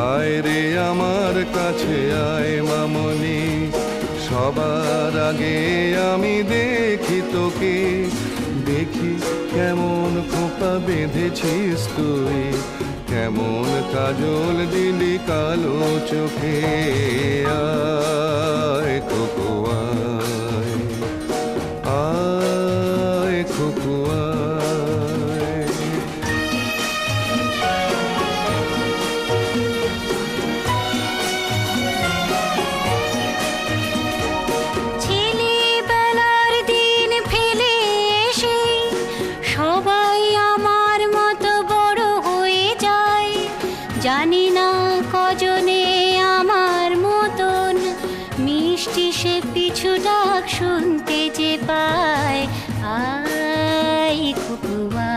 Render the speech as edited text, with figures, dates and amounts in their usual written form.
আয় রে আমার কাছে আয় মামনি, সবার আগে আমি দেখি তোকে। দেখি কেমন খোপা বেঁধেছিস তুই, কেমন কাজল দিলি কালো চোখে। আয় খোকো আয়, আয় খোকো আয়। ছেলেবেলার দিন ফেলে এসে সবাই আমার মতো বড় হয়ে যায়। জানি না কজনে আমার মতন মিষ্টি সে পিছু ডাক শুনতে যে পায়। আয় খুকুয়া।